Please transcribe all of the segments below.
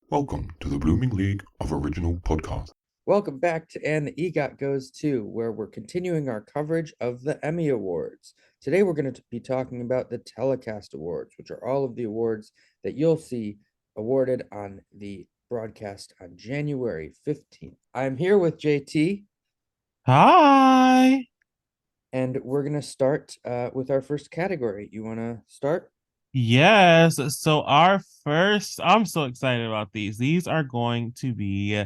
Welcome to the Blooming League of Original Podcasts. Welcome back to And the EGOT Goes To, where we're continuing our coverage of the Emmy Awards. Today we're going to be talking about the Telecast Awards, which are all of the awards that you'll see awarded on the broadcast on January 15th. I'm here with JT, Hi. and we're going to start with our first category. You want to start? Yes. So our first, I'm so excited about these. These are going to be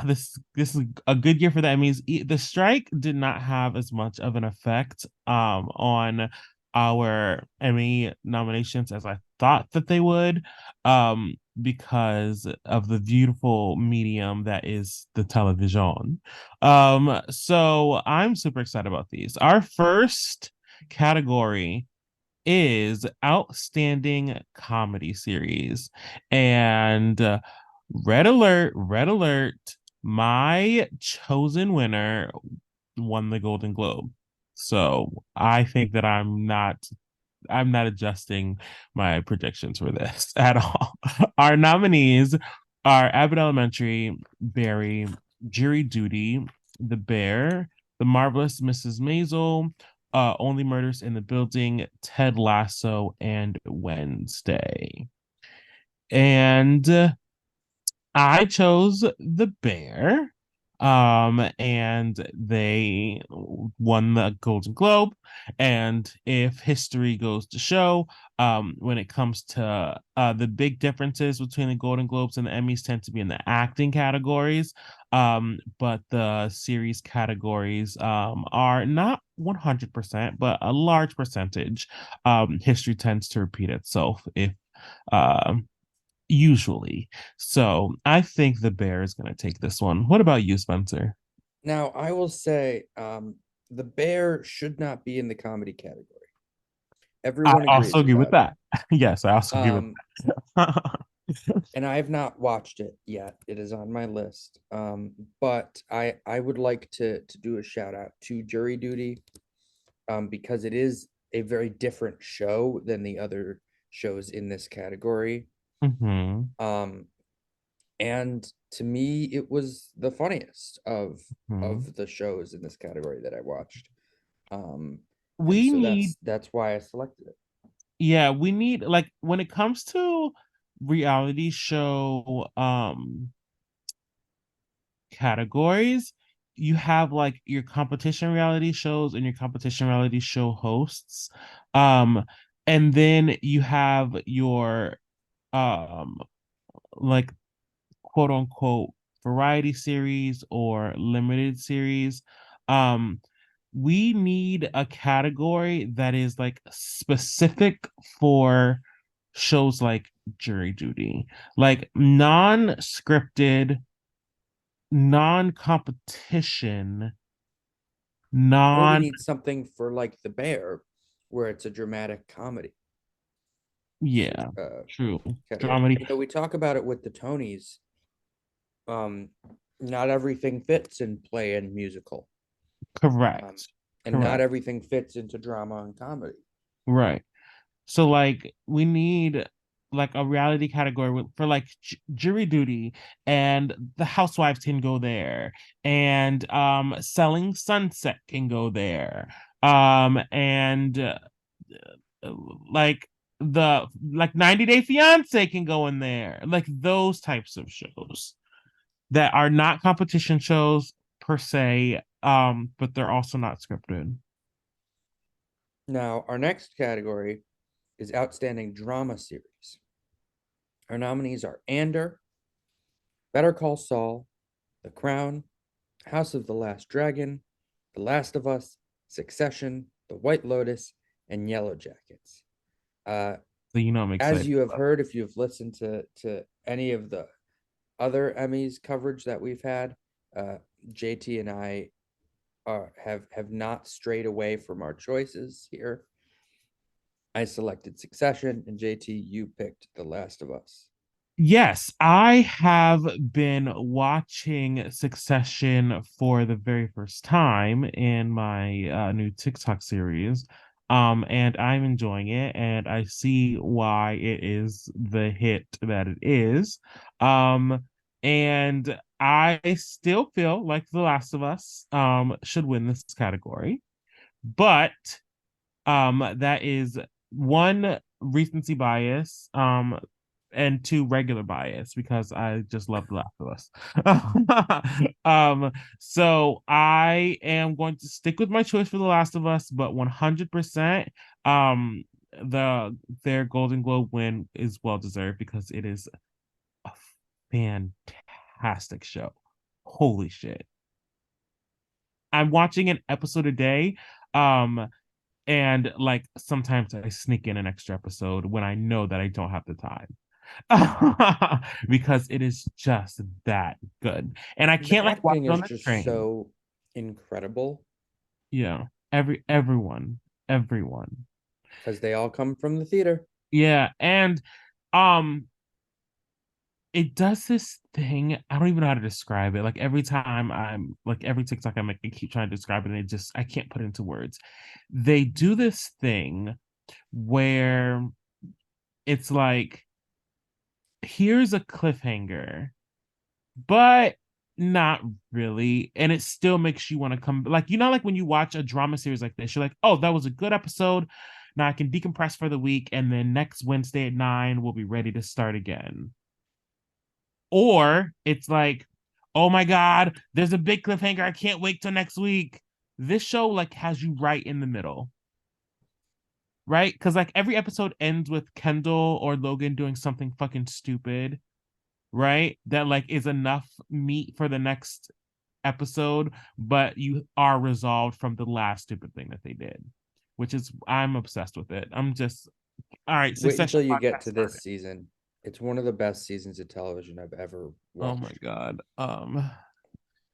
this is a good year for the Emmys. The strike did not have as much of an effect on our Emmy nominations as I thought that they would, because of the beautiful medium that is the television. So I'm super excited about these. Our first category is outstanding comedy series. And red alert, my chosen winner won the Golden Globe. So I think that I'm not adjusting my predictions for this at all. Our nominees are Abbott Elementary, Barry, Jury Duty, The Bear, The Marvelous Mrs. Maisel, Only Murders in the Building, Ted Lasso, and Wednesday. And I chose The Bear. And they won the Golden Globe. And if history goes to show, when it comes to the big differences between the Golden Globes and the Emmys tend to be in the acting categories. But the series categories are not 100%, but a large percentage. History tends to repeat itself if um usually. So I think the Bear is going to take this one. What about you, Spencer? Now, I will say the Bear should not be in the comedy category. I Everyone also agrees agree with about it. that. Yes, I also agree with Um, that. and I have not watched it yet. It is on my list. But I would like to do a shout out to Jury Duty, because it is a very different show than the other shows in this category. hmm Um, and to me, it was the funniest hmm of the shows in this category that I watched. Um, and We so need, that's why I selected it. yeah, we need like when it comes to reality show categories, you have like your competition reality shows and your competition reality show hosts. Um, and then you have your um like quote unquote variety series or limited series. Um, we need a category that is like specific for shows like Jury Duty, like non-scripted, non-competition, Or we non need something for like The Bear, where it's a dramatic comedy yeah, true. category. Dramedy. We talk about it with the Tonys. Um, not everything fits in play and musical, um, Correct. and not Correct. everything fits into drama and comedy. Right. So like we need like a reality category for like jury duty, and the housewives can go there, and selling sunset can go there, and like the like 90 Day Fiance can go in there, like those types of shows that are not competition shows per se, but they're also not scripted. Now, our next category is Outstanding Drama Series. Our nominees are Ander, Better Call Saul, The Crown, House of the Last Dragon, The Last of Us, Succession, The White Lotus, and Yellow Jackets. Uh, So I'm as excited you have about heard, if you've listened to any of the other Emmys coverage that we've had, JT and I have not strayed away from our choices here. I selected Succession, and JT, you picked The Last of Us. Yes, I have been watching Succession for the very first time in my new TikTok series. And I'm enjoying it, and I see why it is the hit that it is. And I still feel like The Last of Us should win this category, but that is one, recency bias, and two, regular bias, because I just love The Last of Us. So I am going to stick with my choice for The Last of Us, but 100%, um, their Golden Globe win is well deserved because it is a fantastic show. Holy shit. I'm watching an episode a day. Um, and like sometimes I sneak in an extra episode when I know that I don't have the time. Because it is just that good. And I The can't like watch acting it on is the just train. so incredible Yeah. Everyone. because they all come from the theater. Yeah. And um it does this thing. I don't even know how to describe it. Like every time I'm like every TikTok I make, I keep trying to describe it and I can't put it into words. They do this thing where it's like, here's a cliffhanger, but not really. And it still makes you want to come, like, like when you watch a drama series like this, you're like, oh, that was a good episode. Now I can decompress for the week, and then next Wednesday at 9 we'll be ready to start again. Or it's like, oh my God, there's a big cliffhanger. I can't wait till next week. This show like has you right in the middle. Right? Because like every episode ends with Kendall or Logan doing something fucking stupid, right? That like is enough meat for the next episode, but you are resolved from the last stupid thing that they did, which is, I'm obsessed with it. I'm just, all right, Wait Succession until you get podcast to started. this season. It's one of the best seasons of television I've ever Oh my watched. God.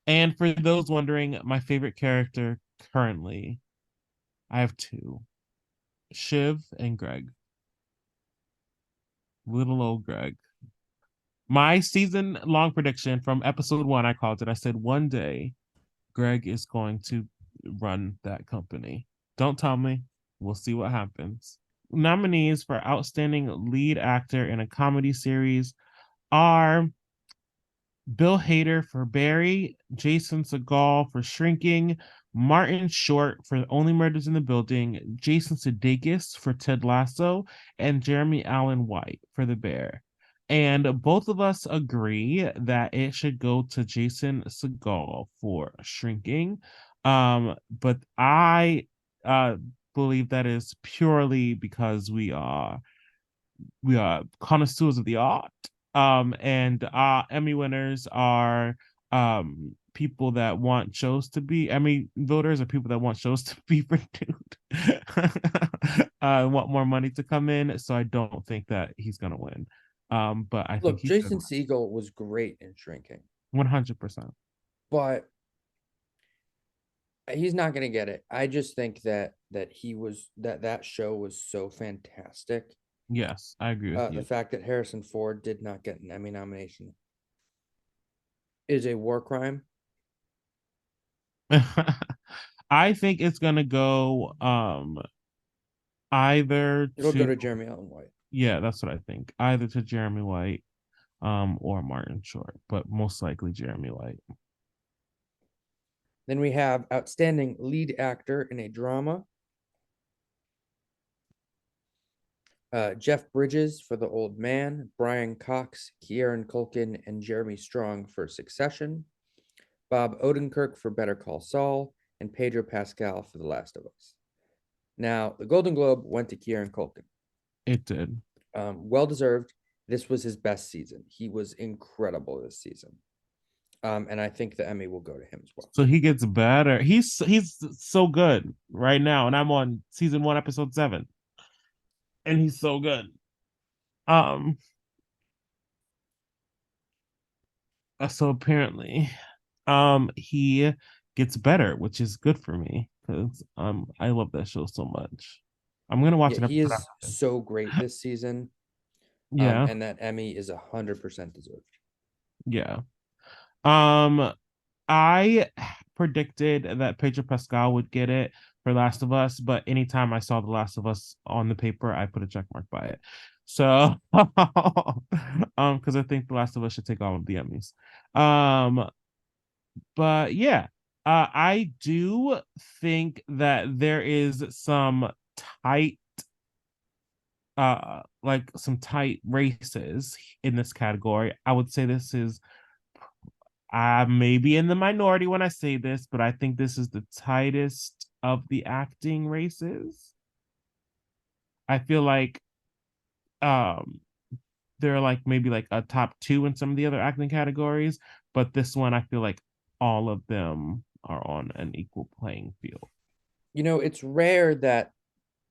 And for those wondering, my favorite character currently, I have two: Shiv and Greg. Little old Greg. My season long prediction from episode one, I called it. I said one day Greg is going to run that company. Don't tell me. We'll see what happens. Nominees for Outstanding Lead Actor in a Comedy Series are Bill Hader for Barry, Jason Segel for Shrinking, Martin Short for Only Murders in the Building, Jason Sudeikis for Ted Lasso, and Jeremy Allen White for The Bear. And both of us agree that it should go to Jason Segel for Shrinking. But I believe that is purely because we are connoisseurs of the art. And Emmy winners are people that want shows to be Emmy voters are people that want shows to be renewed. Want more money to come in. So I don't think that he's gonna win. But I think Look, he should Jason Segel was great in Shrinking, 100%. but he's not going to get it. I just think that show was so fantastic. Yes, I agree with The you. fact that Harrison Ford did not get an Emmy nomination is a war crime. I think it's gonna go either It'll go to, to Jeremy Allen White. yeah, that's what I think. Either to Jeremy White or Martin Short, but most likely Jeremy White. Then we have outstanding lead actor in a drama. Jeff Bridges for The Old Man, Brian Cox, Kieran Culkin, and Jeremy Strong for Succession, Bob Odenkirk for Better Call Saul, and Pedro Pascal for The Last of Us. Now, the Golden Globe went to Kieran Culkin. It did. Well deserved. This was his best season. He was incredible this season. And I think the Emmy will go to him as well. So he gets better. He's so good right now, and I'm on season 1, episode 7, and he's so good. Um, so apparently, he gets better, which is good for me because I love that show so much. I'm gonna watch Yeah, an he episode is after this. so great this season. Yeah, And that Emmy is 100% deserved. yeah. Um, I predicted that Pedro Pascal would get it for Last of Us, but anytime I saw The Last of Us on the paper, I put a check mark by it. So, because I think The Last of Us should take all of the Emmys. But yeah, I do think that there is some tight like some tight races in this category. I would say this is I may be in the minority when I say this, but I think this is the tightest of the acting races. I feel like um they're like maybe like a top two in some of the other acting categories, but this one I feel like all of them are on an equal playing field. It's rare that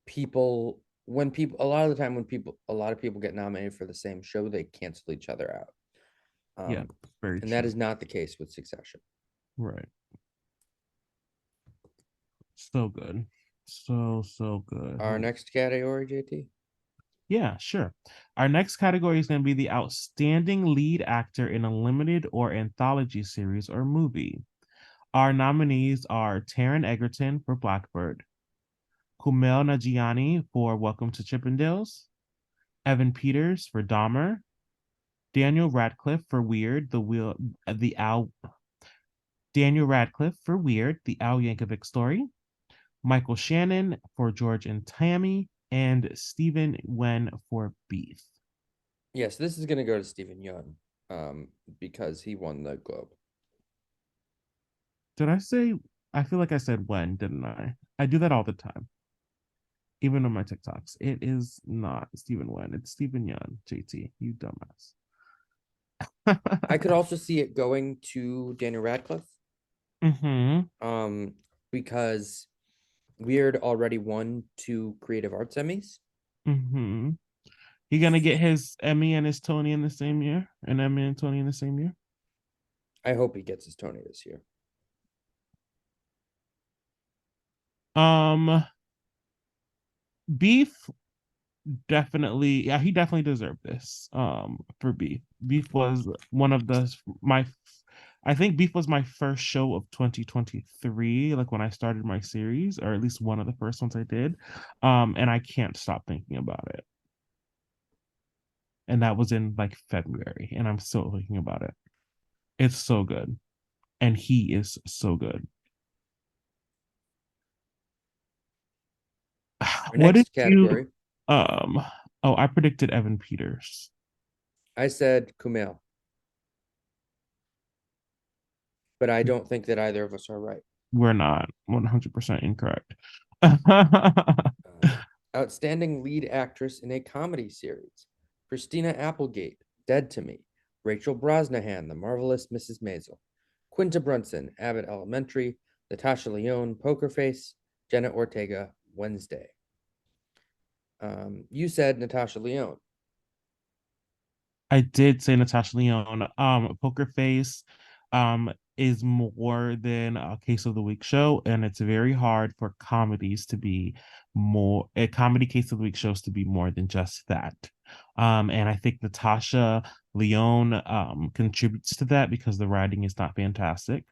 people when people a lot of the time when people a lot of people get nominated for the same show, they cancel each other out. Yeah, Um, very and true. that is not the case with Succession. Right. So good. So good. Our next category, JT. Yeah, sure. Our next category is going to be the outstanding lead actor in a limited or anthology series or movie. Our nominees are Taron Egerton for Blackbird, Kumail Nanjiani for Welcome to Chippendales, Evan Peters for Dahmer, Daniel Radcliffe for Weird, the Al Daniel Radcliffe for Weird, the Al Yankovic story, Michael Shannon for George and Tammy, and Stephen Wen for Beef. Yes, this is going to go to Stephen Yeun, because he won the Globe. Did I say? I feel like I said when, didn't I? I do that all the time, even on my TikToks. It is not Stephen Wen. It's Stephen Yeun. JT, you dumbass. I could also see it going to Daniel Radcliffe, Mm-hmm. because Weird already won 2 Creative Arts Emmys. Mm-hmm. He gonna get his Emmy and his Tony in the same year? An Emmy and Tony in the same year? I hope he gets his Tony this year. Um, Beef definitely, yeah, he definitely deserved this. For Beef. Beef was one of my I think Beef was my first show of 2023, like when I started my series, or at least one of the first ones I did. And I can't stop thinking about it. And that was in like February, and I'm still thinking about it. It's so good. And he is so good. Our What did next you category, um oh, I predicted Evan Peters. I said Kumail, but I don't think that either of us are right. We're not 100% incorrect. Outstanding lead actress in a comedy series: Christina Applegate, Dead to Me; Rachel Brosnahan, The Marvelous Mrs. Maisel; Quinta Brunson, Abbott Elementary; Natasha Lyonne, Poker Face; Jenna Ortega, Wednesday. You said Natasha Lyonne. I did say Natasha Lyonne. Poker Face is more than a Case of the Week show, and it's very hard for comedies to be more a comedy Case of the Week shows to be more than just that. And I think Natasha Lyonne contributes to that because the writing is not fantastic.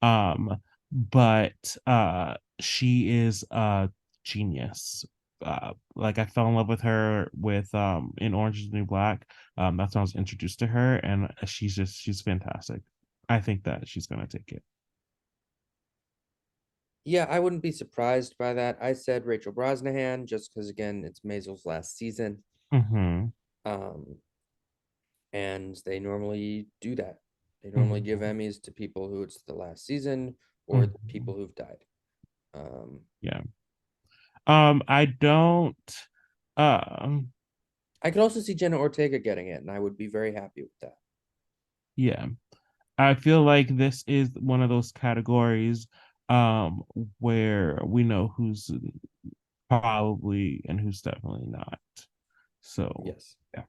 Um, but she is a genius. Like I fell in love with her with in Orange is the New Black. That's when I was introduced to her, and she's fantastic. I think that she's gonna take it. Yeah, I wouldn't be surprised by that. I said Rachel Brosnahan just because, again, it's Maisel's last season. Mm-hmm. Um, and they normally do that. They normally give Mm-hmm. Emmys to people who it's the last season or the Mm-hmm. people who've died. Um, Yeah. I don't. Um. I could also see Jenna Ortega getting it, and I would be very happy with that. Yeah. I feel like this is one of those categories, um, where we know who's probably and who's definitely not. So Yes. yeah.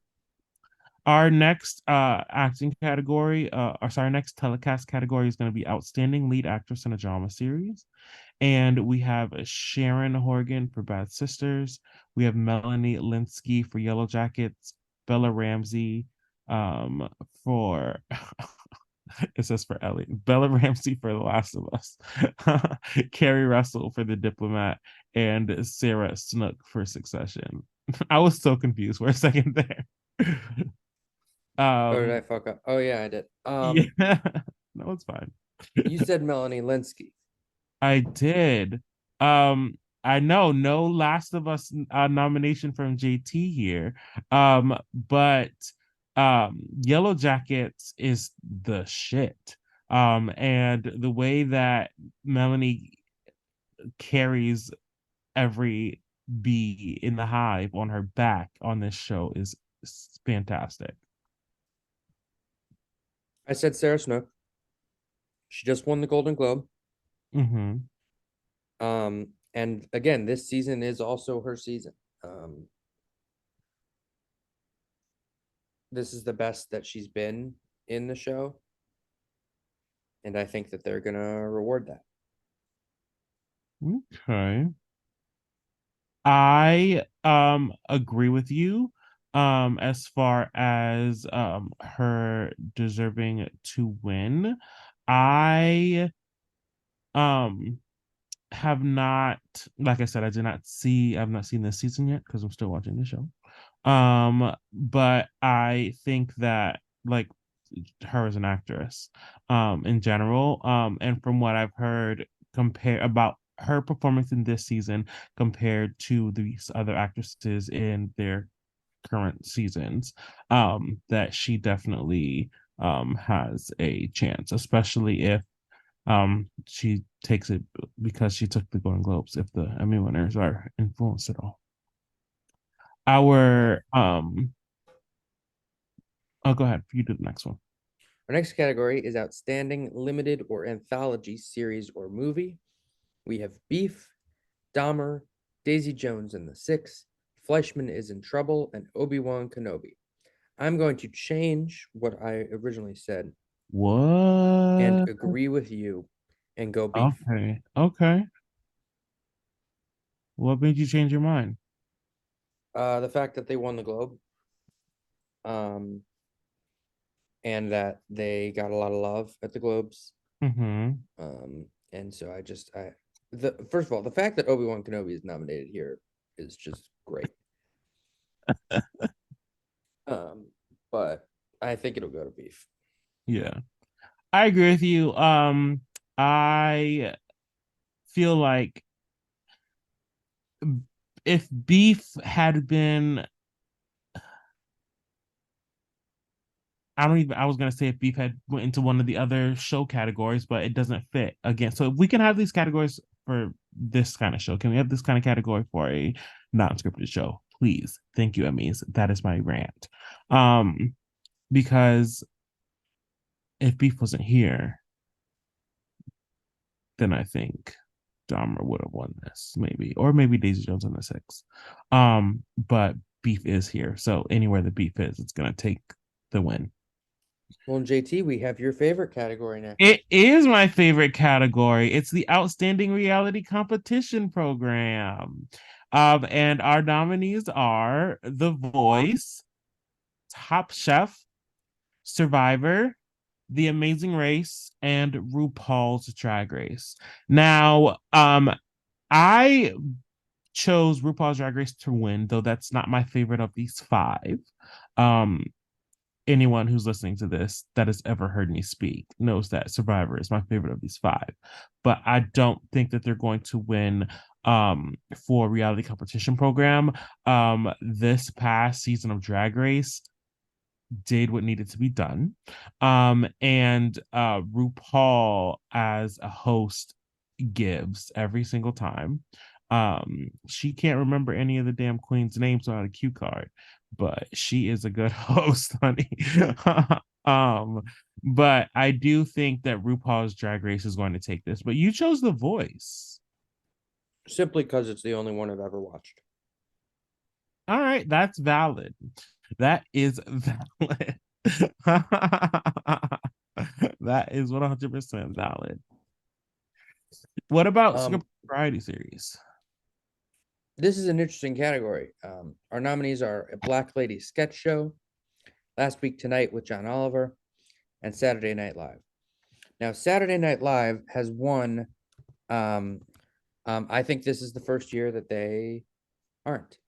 Our next acting category, or sorry, next telecast category is going to be outstanding lead actress in a drama series. And we have Sharon Horgan for Bad Sisters. We have Melanie Linsky for Yellow Jackets, Bella Ramsey for It says for Ellie. Bella Ramsey for The Last of Us. Carrie Russell for The Diplomat. And Sarah Snook for Succession. I was so confused for a second there. Or did I fuck up? Oh yeah, I did. Yeah. No, it's fine. You said Melanie Linsky. I did. I know no Last of Us nomination from JT here. But Yellow Jackets is the shit. And the way that Melanie carries every bee in the hive on her back on this show is fantastic. I said Sarah Snook. She just won the Golden Globe. Mm-hmm. And again, this season is also her season. This is the best that she's been in the show. And I think that they're gonna reward that. Okay. I agree with you as far as her deserving to win. I um have not, like I said, I've not seen this season yet because I'm still watching the show. But I think that like her as an actress, in general, and from what I've heard compare about her performance in this season compared to these other actresses in their current seasons, that she definitely has a chance, especially if she takes it because she took the Golden Globes, if the Emmy winners are influenced at all. Our oh, go ahead, you do the next one. Our next category is Outstanding Limited or Anthology Series or Movie. We have Beef, Dahmer, Daisy Jones and the Six, Fleischman is in Trouble, and Obi-Wan Kenobi. I'm going to change what I originally said and What? agree with you and go Beef. Okay. Okay. What made you change your mind? The fact that they won the Globe, and that they got a lot of love at the Globes. Mm-hmm. And so the first of all, the fact that Obi-Wan Kenobi is nominated here is just great. But I think it'll go to Beef. Yeah. I agree with you. I feel like if Beef had been, I was gonna say if Beef had went into one of the other show categories, but it doesn't fit again. So if we can have these categories for this kind of show, can we have this kind of category for a non-scripted show? Please. Thank you, Emmys. That is my rant. Because if Beef wasn't here, then I think Dahmer would have won this, maybe, or maybe Daisy Jones on the Six. But Beef is here, so anywhere the Beef is, it's gonna take the win. Well, JT, we have your favorite category next. It is my favorite category. It's the Outstanding Reality Competition Program. And our nominees are The Voice, Top Chef, Survivor, The Amazing Race, and RuPaul's Drag Race. Now, I chose RuPaul's Drag Race to win, though that's not my favorite of these five. Um, Anyone who's listening to this that has ever heard me speak knows that Survivor is my favorite of these five. But I don't think that they're going to win for reality competition program. This past season of Drag Race did what needed to be done. And RuPaul as a host gives every single time. She can't remember any of the damn queen's names on a cue card, but she is a good host, honey. But I do think that RuPaul's Drag Race is going to take this. But you chose The Voice. Simply because it's the only one I've ever watched. All right, that's valid. That is valid. That is 100% valid. What about script variety series? This is an interesting category. Our nominees are A Black Lady Sketch Show, Last Week Tonight with John Oliver, and Saturday Night Live. Now, Saturday Night Live has won. I think this is the first year that they aren't.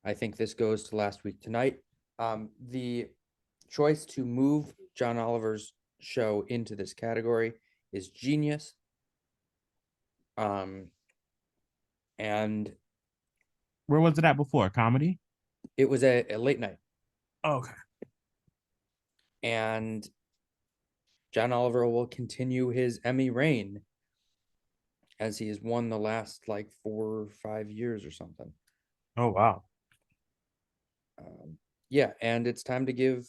I think this goes to Last Week Tonight. The choice to move John Oliver's show into this category is genius. And Where was it at before? Comedy? it was a late night. Okay. And John Oliver will continue his Emmy reign as he has won the last like 4 or 5 years or something. Oh, wow. Yeah, and it's time to give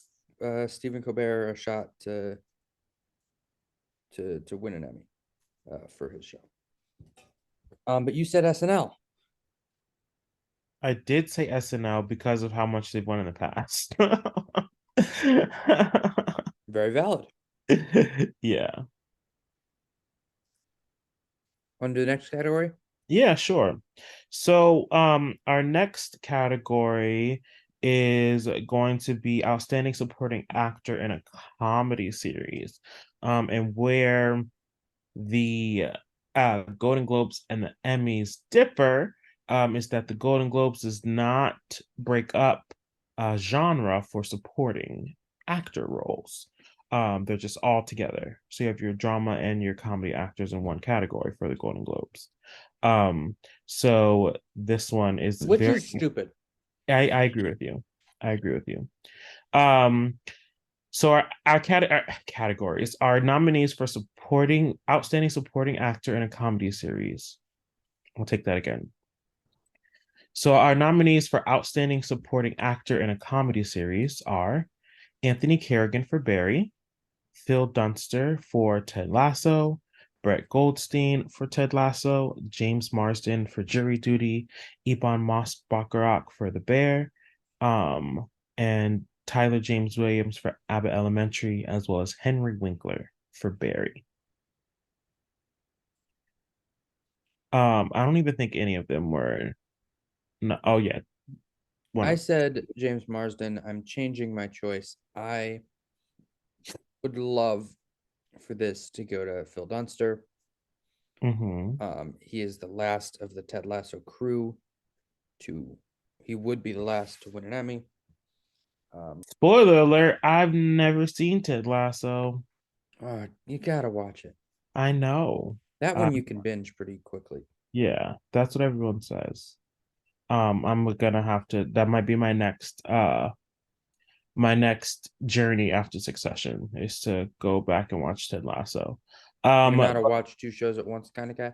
Stephen Colbert a shot to win an Emmy for his show. But you said SNL. I did say SNL because of how much they've won in the past. Very valid. Yeah. On to the next category. Yeah, sure. So, our next category is going to be Outstanding Supporting Actor in a Comedy Series. And where the Golden Globes and the Emmys differ, is that the Golden Globes does not break up genre for supporting actor roles. They're just all together. So you have your drama and your comedy actors in one category for the Golden Globes. So this one is Which very is stupid. I agree with you. I agree with you. So our categories are nominees for outstanding supporting actor in a comedy series. I'll take that again. So our nominees for outstanding supporting actor in a comedy series are Anthony Carrigan for Barry, Phil Dunster for Ted Lasso, Brett Goldstein for Ted Lasso, James Marsden for Jury Duty, Ibn Moss-Bacharach for The Bear, and Tyler James Williams for Abbott Elementary, as well as Henry Winkler for Barry. I don't even think any of them were. No, oh yeah, I said James Marsden. I'm changing my choice. I would love for this to go to Phil Dunster. He is the last of the Ted Lasso crew he would be the last to win an Emmy. Spoiler alert, I've never seen Ted Lasso. You gotta watch it. I know. That one you can binge pretty quickly. Yeah, that's what everyone says. I'm gonna have to, that might be my next journey after Succession is to go back and watch Ted Lasso. You're not a watch 2 shows at once kind of guy?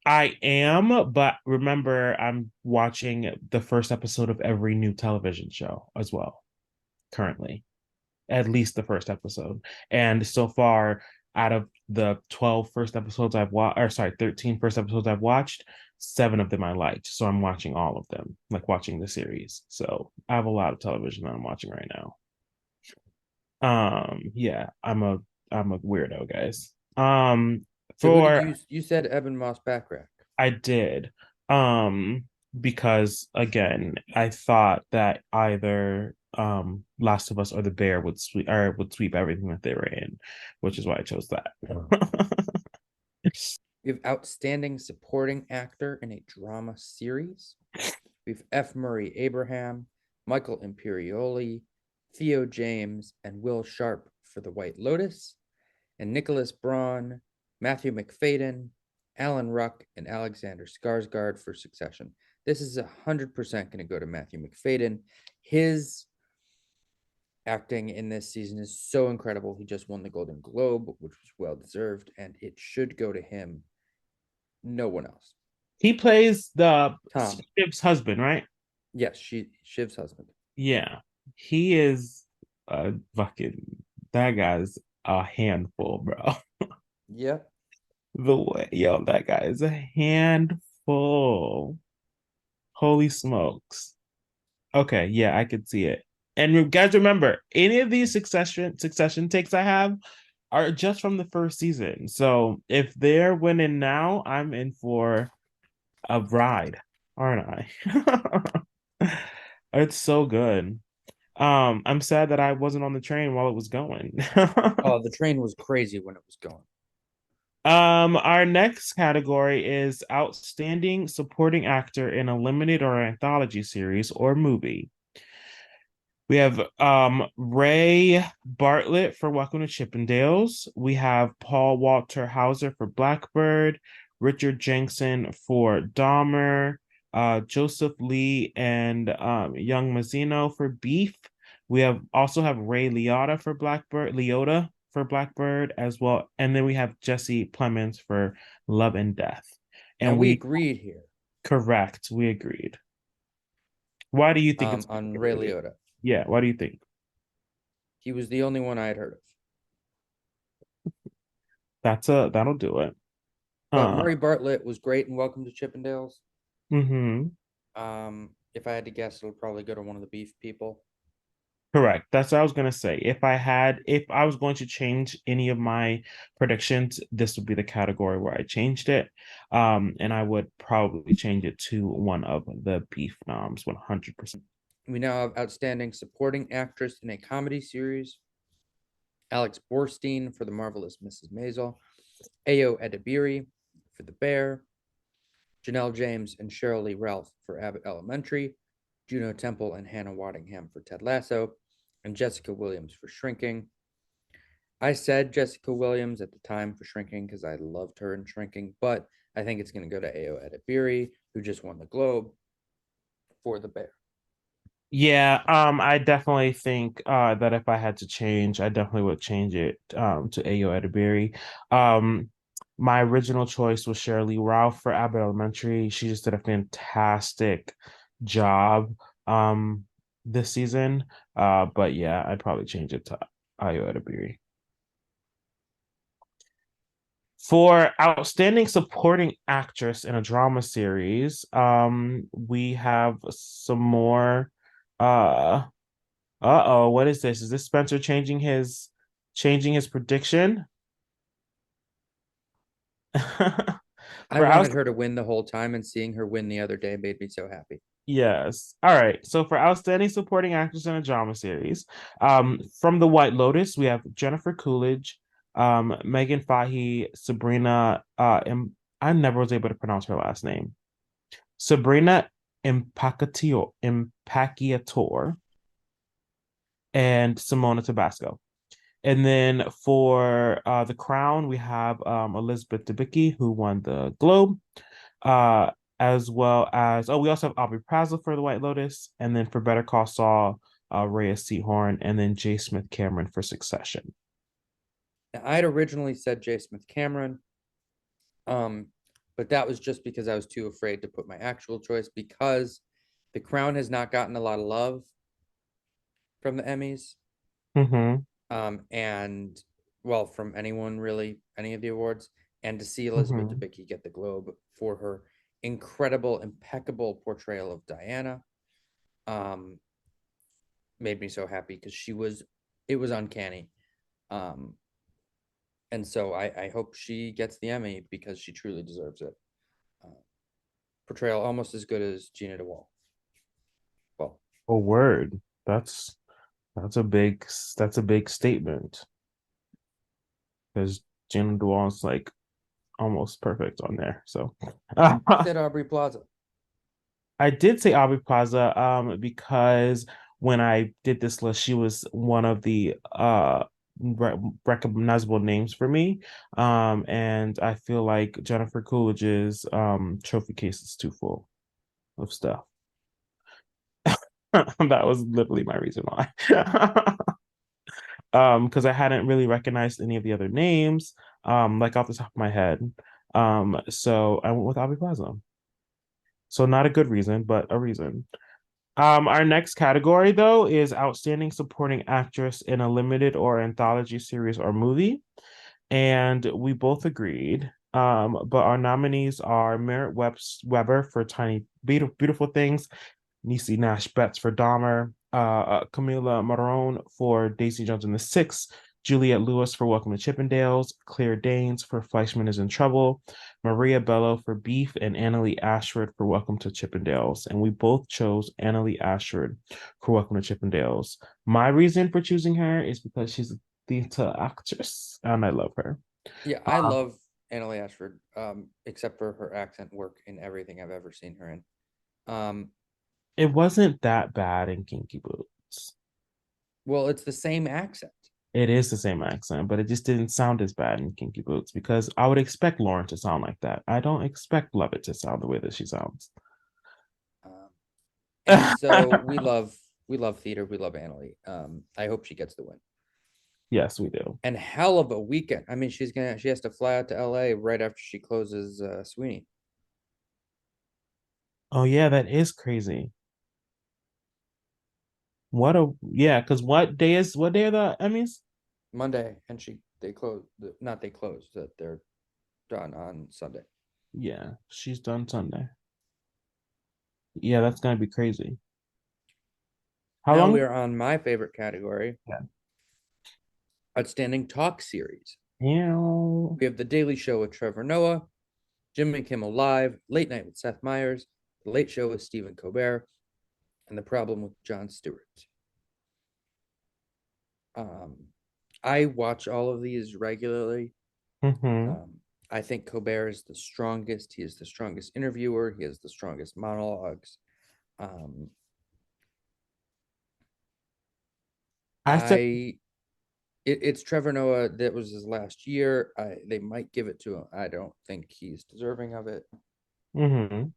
I am, but remember, I'm watching the first episode of every new television show as well, currently. At least the first episode. And so far, out of the 12 first episodes I've watched, or sorry, 13 first episodes I've watched, 7 of them I liked. So I'm watching all of them, like watching the series. So I have a lot of television that I'm watching right now. Yeah, I'm a weirdo, guys. So who did you said Eben Moss-Bachrach. I did. Because again, I thought that either Last of Us or The Bear would sweep everything that they were in, which is why I chose that. We have outstanding supporting actor in a drama series. We have F. Murray Abraham, Michael Imperioli, Theo James, and Will Sharp for The White Lotus, and Nicholas Braun, Matthew McFadden, Alan Ruck, and Alexander Skarsgård for Succession. This is 100% going to go to Matthew McFadden. His acting in this season is so incredible. He just won the Golden Globe, which was well deserved, and it should go to him. No one else. He plays the Tom. Shiv's husband, right? Yes, Shiv's husband. Yeah, he is that guy's a handful, bro. Yep. That guy is a handful. Holy smokes. Okay, yeah, I could see it. And you guys remember, any of these succession takes I have are just from the first season. So if they're winning now, I'm in for a ride, aren't I? It's so good. I'm sad that I wasn't on the train while it was going. Oh, the train was crazy when it was going. Our next category is outstanding supporting actor in a limited or anthology series or movie. We have Ray Bartlett for Welcome to Chippendales. We have Paul Walter Hauser for Blackbird, Richard Jenkson for Dahmer, Joseph Lee and Young Mazzino for Beef. We also have Ray Liotta for Blackbird as well, and then we have Jesse Plemons for Love and Death. Now And we we agreed here. correct, we agreed. Why do you think it's on Ray Liotta? Yeah, why do you think? He was the only one I had heard of. That'll do it. But Ray Bartlett was great in Welcome to Chippendales. Mm-hmm. If I had to guess, it'll probably go to one of the Beef people. Correct. That's what I was gonna say. If I was going to change any of my predictions, this would be the category where I changed it. And I would probably change it to one of the Beef noms, 100%. We now have Outstanding Supporting Actress in a Comedy Series. Alex Borstein for The Marvelous Mrs. Maisel. Ayo Edebiri for The Bear. Janelle James and Cheryl Lee Ralph for Abbott Elementary. Juno Temple and Hannah Waddingham for Ted Lasso. And Jessica Williams for Shrinking. I said Jessica Williams at the time for Shrinking because I loved her in Shrinking, but I think it's going to go to Ayo Edebiri, who just won the Globe for The Bear. Yeah, I definitely think that if I had to change, I definitely would change it to Ayo Edebiri. My original choice was Shirley Ralph for Abbott Elementary. She just did a fantastic job this season. But yeah, I'd probably change it to Ayo Edebiri. For outstanding supporting actress in a drama series, we have some more uh-oh, what is this? Is this Spencer changing his prediction? I For wanted out her to win the whole time, and seeing her win the other day made me so happy. Yes. All right. So for outstanding supporting actress in a drama series, from The White Lotus, we have Jennifer Coolidge, Megan Fahey, Sabrina, I never was able to pronounce her last name. Sabrina Impacciator, and Simona Tabasco. And then for The Crown, we have Elizabeth Debicki, who won the Globe, uh, as well as, we also have Aubrey Plaza for The White Lotus, and then for Better Call Saul, Rhea Seehorn, and then J. Smith Cameron for Succession. Now, I had originally said J. Smith Cameron, but that was just because I was too afraid to put my actual choice because The Crown has not gotten a lot of love from the Emmys. Mm-hmm. And well, from anyone really, any of the awards, and to see Elizabeth Mm-hmm. Debicki get the Globe for her incredible, impeccable portrayal of Diana, made me so happy because it was uncanny. And so I hope she gets the Emmy because she truly deserves it. Portrayal almost as good as Gina DeWall. Well, A word. That's a big statement because Jane Duan's like almost perfect on there. So you said Aubrey Plaza. I did say Aubrey Plaza because when I did this list, she was one of the recognizable names for me. And I feel like Jennifer Coolidge's trophy case is too full of stuff. That was literally my reason why. Because I hadn't really recognized any of the other names, like off the top of my head. So I went with Aubrey Plaza. So not a good reason, but a reason. Our next category, though, is Outstanding Supporting Actress in a Limited or Anthology Series or Movie. And we both agreed. But our nominees are Merritt Weber for Tiny Beautiful Things, Niecy Nash Betts for Dahmer, Camila Marone for Daisy Jones and the Six, Juliette Lewis for Welcome to Chippendales, Claire Danes for Fleischman is in Trouble, Maria Bello for Beef, and Annalie Ashford for Welcome to Chippendales. And we both chose Annalie Ashford for Welcome to Chippendales. My reason for choosing her is because she's a theater actress, and I love her. Yeah, I love Annalie Ashford, except for her accent work in everything I've ever seen her in. It wasn't that bad in Kinky Boots. Well, it's the same accent. It is the same accent, but it just didn't sound as bad in Kinky Boots because I would expect Lauren to sound like that. I don't expect Lovett to sound the way that she sounds. And so we love theater. We love Annalie. I hope she gets the win. Yes, we do. And hell of a weekend. I mean, she has to fly out to LA right after she closes Sweeney. Oh yeah, that is crazy. Because what day are the Emmys? Monday, and they close, not they close, that they're done on Sunday. Yeah, she's done Sunday. Yeah, that's gonna be crazy. How Now long? we are on my favorite category, Yeah. Outstanding Talk Series. Yeah. We have The Daily Show with Trevor Noah, Jimmy Kimmel Live, Late Night with Seth Meyers, The Late Show with Stephen Colbert, and The Problem with Jon Stewart. I watch all of these regularly. I think Colbert is the strongest. He is the strongest interviewer. He has the strongest monologues. It's Trevor Noah. That was his last year. They might give it to him. I don't think he's deserving of it. Mm-hmm.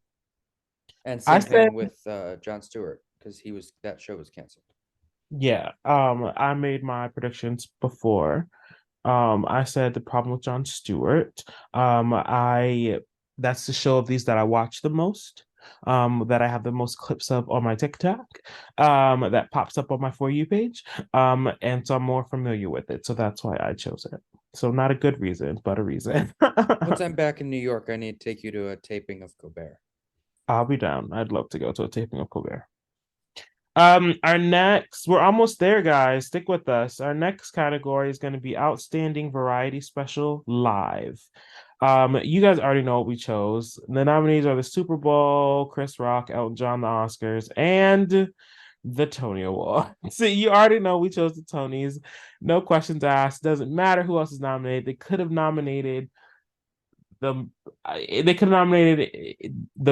And same thing with Jon Stewart, because that show was canceled. Yeah. I made my predictions before. I said The Problem with Jon Stewart. I That's the show of these that I watch the most. That I have the most clips of on my TikTok. That pops up on my For You page. And so I'm more familiar with it. So that's why I chose it. So not a good reason, but a reason. Once I'm back in New York, I need to take you to a taping of Colbert. I'll be down. I'd love to go to a taping of Colbert. We're almost there, guys. Stick with us. Our next category is going to be Outstanding Variety Special Live. You guys already know what we chose. The nominees are the Super Bowl, Chris Rock, Elton John, the Oscars, and the Tony Award. So you already know we chose the Tonys. No questions asked. Doesn't matter who else is nominated. They could have nominated the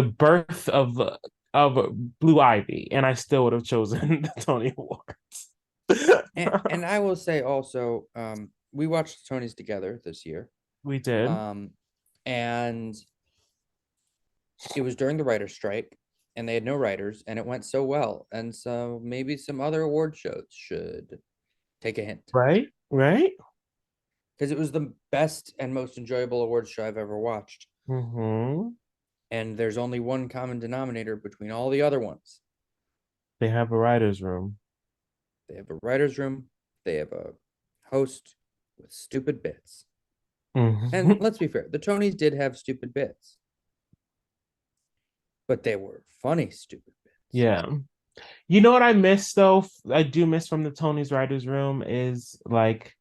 birth of Blue Ivy, and I still would have chosen the Tony Awards. And I will say also, we watched the Tonys together this year. We did. And it was during the writer's strike, and they had no writers, and it went so well. And so maybe some other award shows should take a hint. Right? Because it was the best and most enjoyable awards show I've ever watched. Mm-hmm. And there's only one common denominator between all the other ones. They have a writer's room. They have a writer's room. They have a host with stupid bits. Mm-hmm. And let's be fair, the Tonys did have stupid bits, but they were funny stupid bits. Yeah. You know what I miss though? I do miss from the Tony's writer's room is like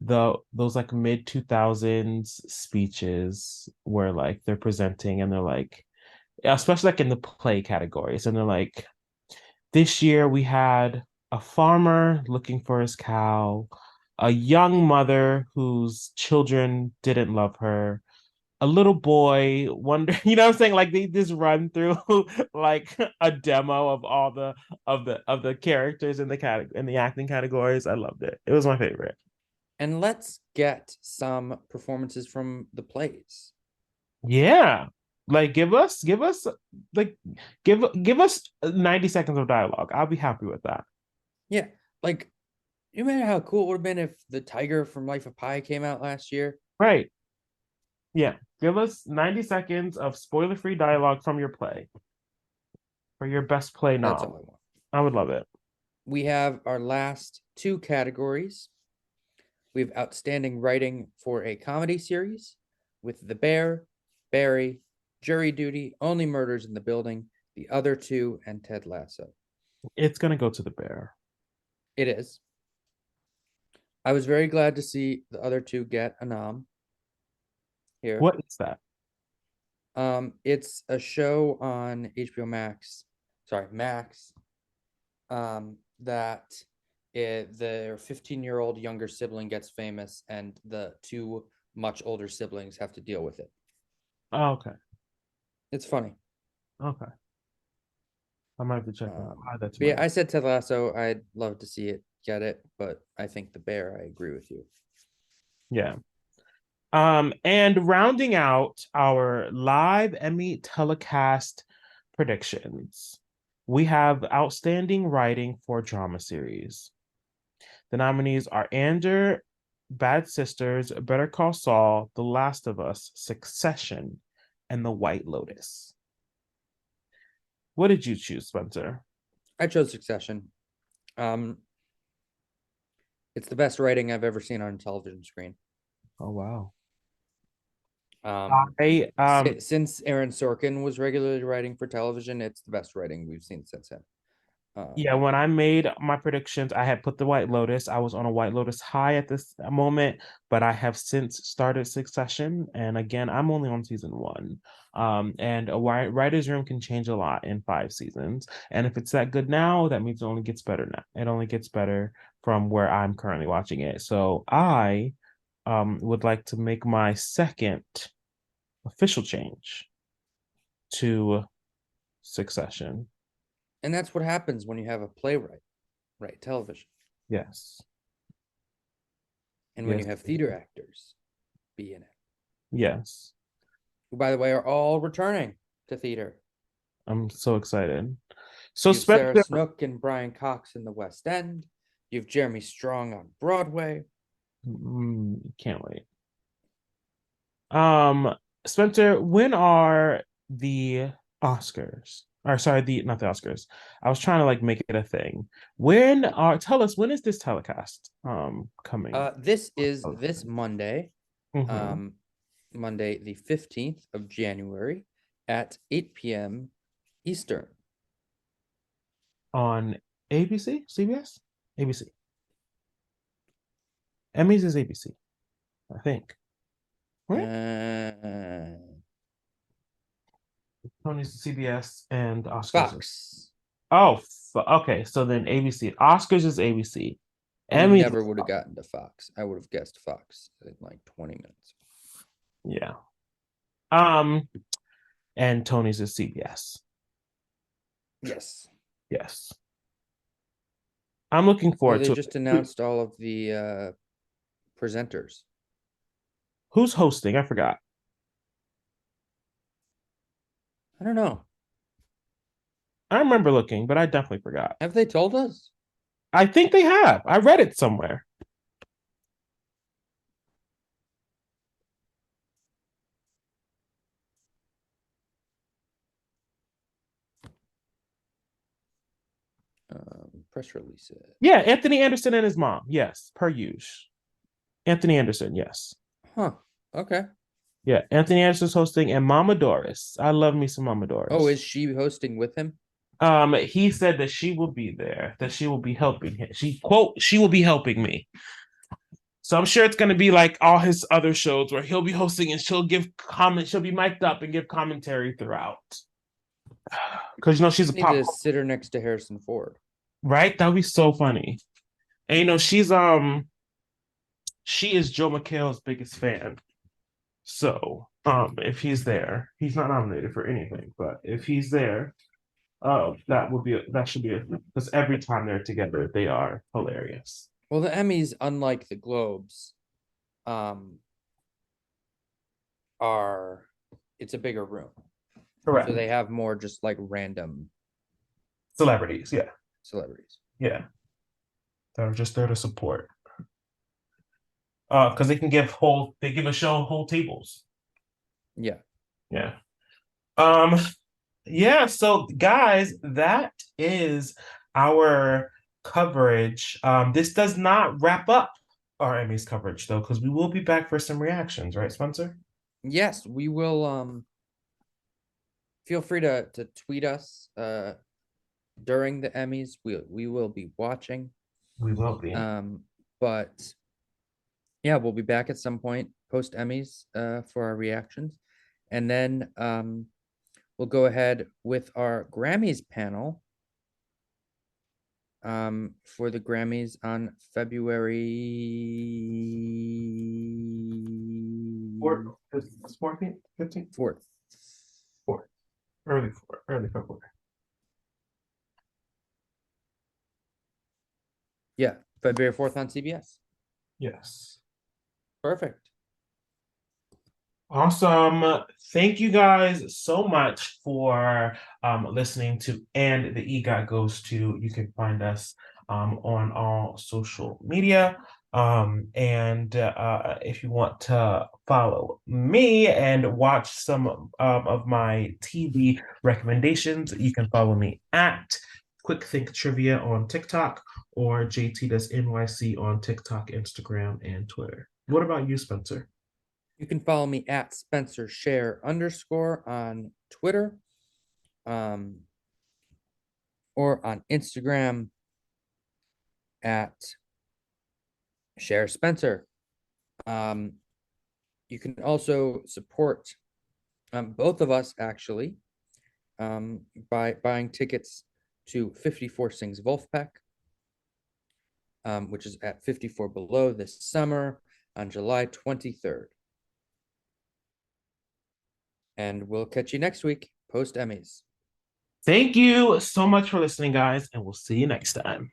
those like mid 2000s speeches where like they're presenting and they're like, especially like in the play categories, and they're like, this year we had a farmer looking for his cow, a young mother whose children didn't love her, a little boy wonder, you know what I'm saying? Like they just run through like a demo of all the characters in the acting categories. I loved it. It was my favorite. And let's get some performances from the plays. Yeah. Like like give us 90 seconds of dialogue. I'll be happy with that. Yeah. Like, you remember how cool it would have been if the tiger from Life of Pi came out last year? Right. Yeah. Give us 90 seconds of spoiler-free dialogue from your play. For your best play That's nom. all I want. I would love it. We have our last two categories. We have Outstanding Writing for a Comedy Series with The Bear, Barry, Jury Duty, Only Murders in the Building, The Other Two, and Ted Lasso. It's gonna go to The Bear. It is. I was very glad to see the other two get a nom here. What is that? It's a show on HBO Max. Sorry, Max. That their 15-year-old younger sibling gets famous, and the two much older siblings have to deal with it. Oh, okay. It's funny. Okay. I might have to check that. That's But yeah, I said Ted Lasso. I'd love to see it get it, but I think The Bear. I agree with you. yeah. And rounding out our live Emmy telecast predictions, we have outstanding writing for drama series. The nominees are Andor, Bad Sisters, Better Call Saul, The Last of Us, Succession, and The White Lotus. What did you choose, Spencer? I chose Succession. It's the best writing I've ever seen on a television screen. Oh wow. Since Aaron Sorkin was regularly writing for television, it's the best writing we've seen since him. Yeah, when I made my predictions, I had put the White Lotus. I was on a White Lotus high at this moment, but I have since started Succession, and again, I'm only on season 1. And a writer's room can change a lot in 5 seasons, and if it's that good now, that means it only gets better now. It only gets better from where I'm currently watching it. So I would like to make my second official change to Succession. And that's what happens when you have a playwright write television. Yes. And when you have theater actors be in it. Yes. Who, by the way, are all returning to theater. I'm so excited. So You've Sarah Snook and Brian Cox in the West End. You've Jeremy Strong on Broadway. Can't wait. Spencer, when are the Oscars? Or sorry, not the Oscars. I was trying to like make it a thing. Tell us, when is this telecast coming? This is this Monday. Mhm. Monday the 15th of January at 8 p.m. Eastern. On ABC, CBS, ABC. Emmys is ABC, I think. Right? Tony's CBS and Oscars. Fox. Okay. So then ABC. Oscars is ABC. Emmy never would have gotten to Fox. I would have guessed Fox in like 20 minutes. Yeah. And Tony's is CBS. Yes. Yes. I'm looking forward to They just announced all of the presenters. Who's hosting? I forgot. I don't know. I remember looking, but I definitely forgot. Have they told us? I think they have. I read it somewhere. Press releases. Yeah, Anthony Anderson and his mom. Yes, per usual. Anthony Anderson, yes. Huh. Okay. Yeah, Anthony Anderson's hosting, and Mama Doris. I love me some Mama Doris. Oh, is she hosting with him? He said that she will be there, that she will be helping him. She will be helping me. So I'm sure it's going to be like all his other shows where he'll be hosting and she'll give comments. She'll be mic'd up and give commentary throughout. Because she's a pop. Need to sit her next to Harrison Ford. Right? That would be so funny. And she is Joe McHale's biggest fan. So if he's there, he's not nominated for anything, but if he's there, that should be it. Because every time they're together, they are hilarious. Well, the Emmys, unlike the Globes, it's a bigger room. Correct. So they have more just like random celebrities. Yeah. Celebrities. Yeah. They're just there to support. Because they give a show whole tables. Yeah. Yeah. Yeah, so guys, that is our coverage. This does not wrap up our Emmys coverage though, because we will be back for some reactions, right, Spencer? Yes, we will. Feel free to tweet us during the Emmys. We will be watching. We will be. But yeah, we'll be back at some point post Emmys for our reactions. And then we'll go ahead with our Grammys panel for the Grammys on February 14th, 15th, 4th. 4th, early February. Yeah, February 4th on CBS. Yes. Perfect. Awesome. Thank you guys so much for listening to And the EGOT Goes To. You can find us on all social media. And if you want to follow me and watch some of my TV recommendations, you can follow me at Quick Think Trivia on TikTok or JT Does NYC on TikTok, Instagram, and Twitter. What about you, Spencer? You can follow me at Spencer Share _ on Twitter, or on Instagram at Share Spencer. You can also support both of us actually by buying tickets to 54 Sings Wolfpack, which is at 54 Below this summer on July 23rd. And we'll catch you next week post Emmys. Thank you so much for listening, guys, and we'll see you next time.